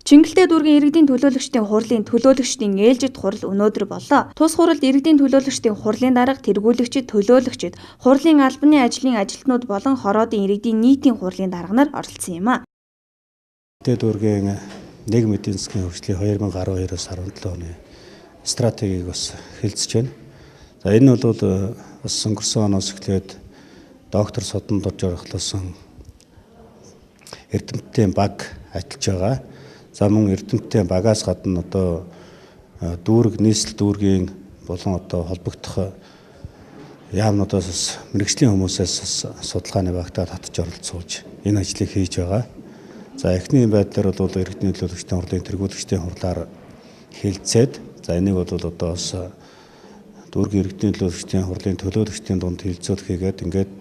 Чингэлтэй дүүргийн иргэдийн төлөөлөгчдийн хурлын төлөөлөгчдийн ээлжид хурал өнөөдөр боллоо. Тус хуралд иргэдийн төлөөлөгчдийн хурлын дарга тэргүүлэгчид, төлөөлөгчид, хурлын албаны ажлын ажилтнууд болон хороодын иргэдийн нийтийн хурлын дарга нар оролцсон юм а. Чингэлтэй дүүргийн нийгмийн эдийн засгийн хөгжлийн 2012-оос 17 оны стратегийг бас хэлэлцэж байна. За энэ бол бас өнгөрсөн оноос эхлээд доктор Содонд орж орхлоосон эрдэмтдийн баг ажиллаж байгаа. За мөн эрдэмтдийн багаас гадна одоо дүүрэг нийслэл дүүргийн болон одоо холбогдох яамнуудаас мэрэгжлийн хүмүүсээс судалгааны багтаа татж оролцуулж энэ ажлыг хийж байгаа. За эхний байдлаар бол иргэдийн төлөөлөгчдийн хурлын тэргүүлэгчдийн хурлаар хэлэлцээд за энийг бол одоо бас дүүргийн иргэдийн төлөөлөгчдийн хурлын төлөөлөгчдийн дунд хилцүүлэх хийгээд ингээд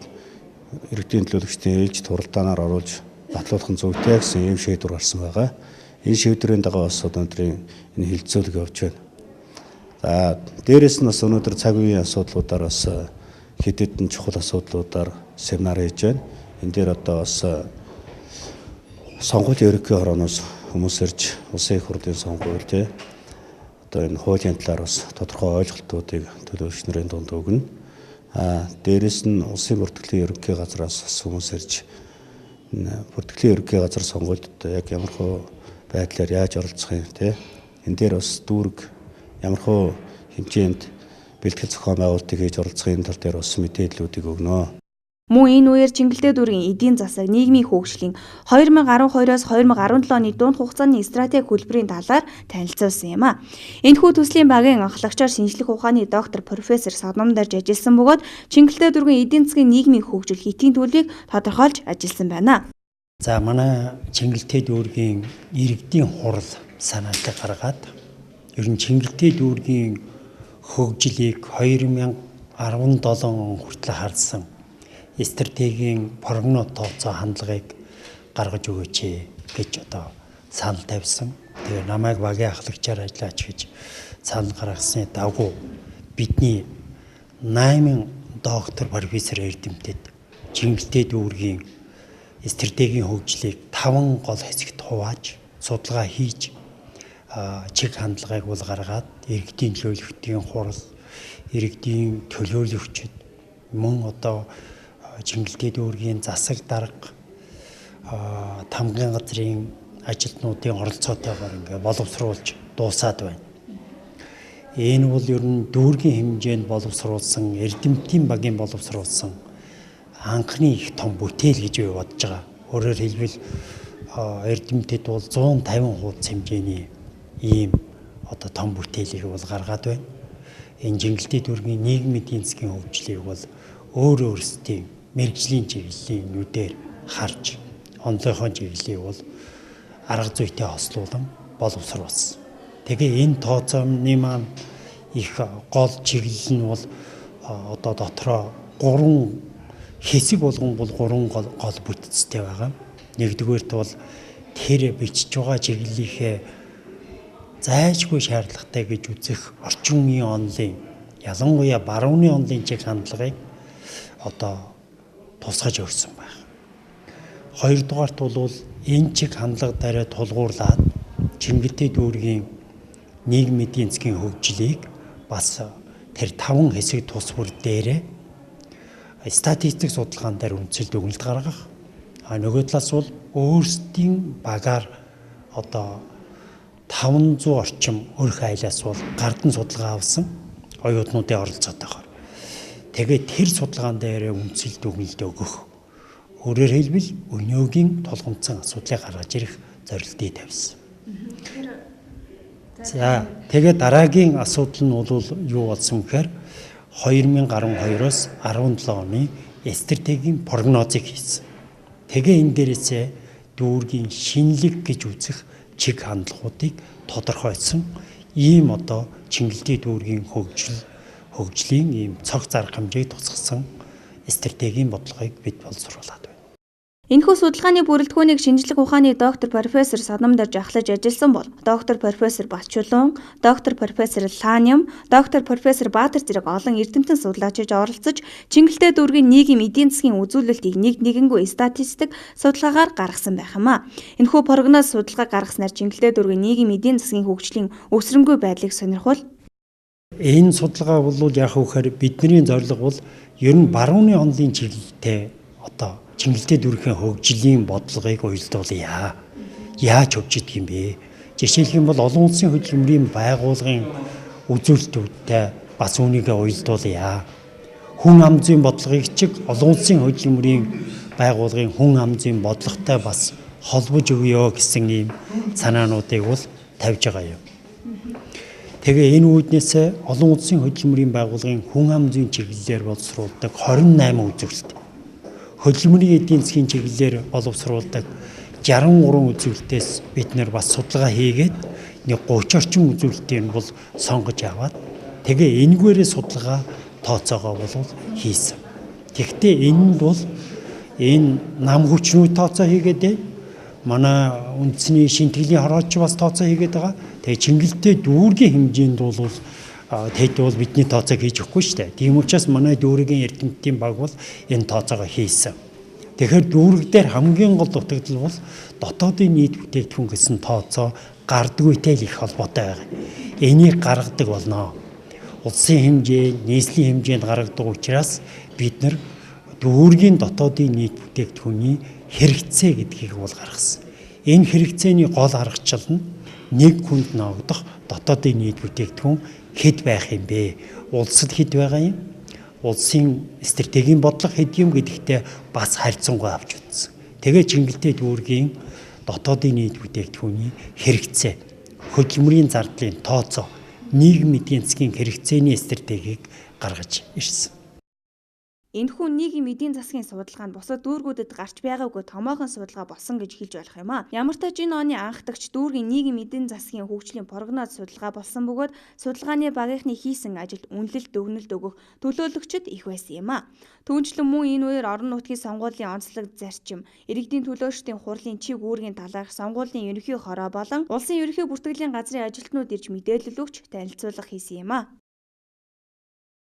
иргэдийн төлөөлөгчдийн ээлжид хуралдаанаар оруулж батлуулах нь зүйтэй гэсэн ийм шийдвэр гарсан байгаа. Энэ шийдвэрийн дагуу бас өнөөдрийн энэ хилцүүлэг явж байна. За дээрэс нь бас өнөөдөр цаг үеийн асуудлуудаар бас хэд хэдэн чухал асуудлуудаар семинар хийж байна. Энэ дээр одоо бас сонгуулийн ерөнхий хорооноос хүмүүс ирж улсын их хурлын сонгуул тий одоо энэ хуулийн талаар бас тодорхой ойлголтуудыг төлөөлөгч нарын дунд өгнө. Дээрэс нь улсын бүртгэлийн ерөнхий газраас бас хүмүүс ирж бүртгэлийн ерөнхий газар сонгуульд яг ямархуу байдлаар яаж оролцох юм те энэ дээр бас дүүрэг ямархуу хэмжээнд бэлтгэл зохион байгуулалтыг хийж оролцохын тал дээр бас мэдээллүүдийг өгнө. Мөн энэ үеэр Чингэлтэй дүүргийн эдийн засаг, нийгмийн хөгжлийн 2012-оос 2017 оны дунд хугацааны стратеги хөтөлбөрийн талаар танилцуулсан юм а. Энэхүү төслийн багийн анхлагчаар шинжлэх ухааны доктор профессор Содонд орж ажилласан бөгөөд Чингэлтэй дүүргийн эдийн засгийн нийгмийн хөгжил хэтийн төлөвийг тодорхойлж ажилласан байна. За манай Чингэлтэй дүүргийн иргэдийн хурал санаатыг гаргаад ер нь Чингэлтэй дүүргийн хөгжлийг 2017 он хүртэл харсан стратегийн прогноз тооцоо хандлагыг гаргаж өгөөч гэж одоо санал тавьсан. Тэгээ намайг багийн ахлагчаар ажиллаач гэж санал гаргасны дагуу бидний 8 доктор профессор эрдэмтэд Чингэлтэй дүүргийн стратегийн хөгжлийг 5 гол хэсэгт хувааж судалгаа хийж чиг хандлагыг бол гаргаад иргэдийн төлөөлөгчдийн хурал, иргэдийн төлөөлөгчд мөн одоо Чингэлтэй дүүргийн засаг дарга тамгын газрын ажилтнуудын оролцоотойгоор ингээ боловсруулж дуусаад байна. Энэ бол ер нь дүүргийн хэмжээнд боловсруулсан, эрдэмтдийн багийн боловсруулсан анхны их том бүтээл гэж би бодож байгаа. Өөрөөр хэлбэл эрдэмтэд бол 150% хэмжээний ийм одоо том бүтээлийг бол гаргаад байна. Энэ Чингэлтэй дүүргийн нийгмийн эдийн засгийн хөгжлийг бол өөрсдийн мэрэгжлийн чиглэлийн нүдээр харж онцлогын чиглэлийг бол арга зүйтэй хослуулан боловсруулсан. Тэгээ энэ тооцоомны маань их гол чиглэл нь бол одоо дотроо 3 хэсэг болгон бол 3 гол бүтцтэй байгаа. Нэгдүгээрт бол тэр бичиж байгаа чиглэлийнхээ зайлшгүй шаардлагатай гэж үзэх орчин үеийн онлын ялангуяа барууны онлын чиг хандлагыг одоо тусгаж өгсөн байна. Хоёрдугаарт бол энэ чиг хандлага дараа тулгуурлаад Чингэлтэй дүүргийн нийгмийн эдийн засгийн хөгжлийг бас тэр 5 хэсэг тус бүр дээрээ статистик судалгаан дээр үндэслэл дүгнэлт гаргах. Нөгөө талаас бол өөрсдийн багаар одоо 500 орчим өрх айлаас бол гардан судалгаа авсан оюутнуудын оролцоотойгоор. Тэгээд тэр судалгаан дээр үндэслэл дүгнэлт өгөх. Өөрөөр хэлбэл өнөөгийн тулгымцсан асуудлыг гаргаж ирэх зорилтыг тавьсан. За тэгээд дараагийн асуудал нь бол юу болсон гэхээр 2012-оос 17 оны стратегийн прогнозыг хийсэн. Тэгээ энэ дээрээсээ дүүргийн шинэлэг гэж үзэх чиг хандлагуудыг тодорхойлсон ийм одоо Чингэлтэй дүүргийн хөгжлийн ийм цог зарга хэмжээг тусгасан стратегийн бодлогыг бид боловсруулад байна. Энэхүү судалгааны бүрэлдэхүүнийг шинжлэх ухааны доктор профессор Содомдорж ахлаж ажилласан бол доктор профессор Батчулуун, доктор профессор Лааням, доктор профессор Баатар зэрэг олон эрдэмтэн судлаачид оролцож Чингэлтэй дүүргийн нийгэм эдийн засгийн үзүүлэлтийг нэгэнгүй статистик судалгаагаар гаргасан байх юм а. Энэхүү прогноз судалгаа гаргаснаар Чингэлтэй дүүргийн нийгэм эдийн засгийн хөгжлийн өсрөнгүй байдлыг сонирхвол энэ судалгаа бол яг үхээр бидний зорилго бол ер нь барууны онлын чиглэлтэй одоо Чингэлтэй дүүргийн хөгжлийн бодлогыг уялдуулъя. Яаж хөгж идэх юм бэ? Жишээлх юм бол олон улсын хөдөлмөрийн байгууллагын үзүүлэлтүүдтэй бас үүнийгээ уялдуулъя. Хүн ам зүйн бодлогыг чиг олон улсын хөдөлмөрийн байгууллагын хүн ам зүйн бодлоготой бас холбож өгье гэсэн ийм санаануудыг бол тавьж байгаа юм. Тэгээ энэ үүднээс олон улсын хөдөлмөрийн байгууллагын хүн ам зүйн чиглэлээр боловсруулдаг 28 үзүүлэлт, хөдөлмөрийн эдийн засгийн чиглэлээр боловсруулдаг 63 үзүүлэлтээс бид нэр бас судалгаа хийгээд нэг 30 орчим үзүүлэлтийг бол сонгож аваад тэгээ энэгээрээ судалгаа тооцоогоо бол хийсэн. Гэхдээ энэнд бол энэ нам хүчнүүд тооцоо хийгээд манай үндэсний шинтгэлийн хорооч бас тооцоо хийгээд байгаа. Тэгээ Чингэлтэй дүүргийн хэмжээнд бол тэд бол бидний тооцоог хийж өгөхгүй шүү дээ. Тийм учраас манай дүүргийн эрдэмтдийн баг бол энэ тооцоогоо хийсэн. Тэгэхээр дүүрэг дээр хамгийн гол дутагдал бол дотоодын нийт бүтээгдэхүүн гэсэн тооцоо гардгүйтэй л их холбоотой байгаа. Энийг гаргадаг болно. Улсын хэмжээ, нийслэлийн хэмжээнд гаргадаг учраас бид нар дүүргийн дотоодын нийт бүтээгдэхүүний хэрэгцээ гэдгийг бол гаргасан. Энэ хэрэгцээний гол аргачлал нь нэг хүнд ногдох дотоодын нийт бүтээгдэхүүн хэд байх юм бэ? Улсад хэд байгаа юм? Улсын стратегийн бодлого хэд юм гэдэгтээ бас харьцангуй авч үзсэн. Тэгээ Чингэлтэй дүүргийн дотоодын нийт бүтээгдэхүүний хэрэгцээ, хөдөлмөрийн зардлын тооцоо, нийгэм эдийн засгийн хэрэгцээний стратегийг гаргаж ирсэн. Энэхүү нийгэм эдийн засгийн судалгаа нь бусад дүүргүүдэд гарч байгаагүй томоохон судалгаа болсон гэж хэлж болох юм а. Ямар ч тач энэ оны анхдагч дүүргийн нийгэм эдийн засгийн хөгжлийн прогноз судалгаа болсон бөгөөд судалгааны багийнхны хийсэн ажилд үнэлэлт дүгнэлт өгөх төлөөлөгчд их байсан юм а. Түүнчлэн мөн энэ үеэр орон нутгийн сонгуулийн онцлог зарчим, иргэдийн төлөөлөгчдийн хурлын чиг үүргийн талаарх сонгуулийн ерөнхий хороо болон улсын ерөнхий бүртгэлийн газрын ажилтнууд ирж мэдээлэл өгч танилцуулга хийсэн юм а.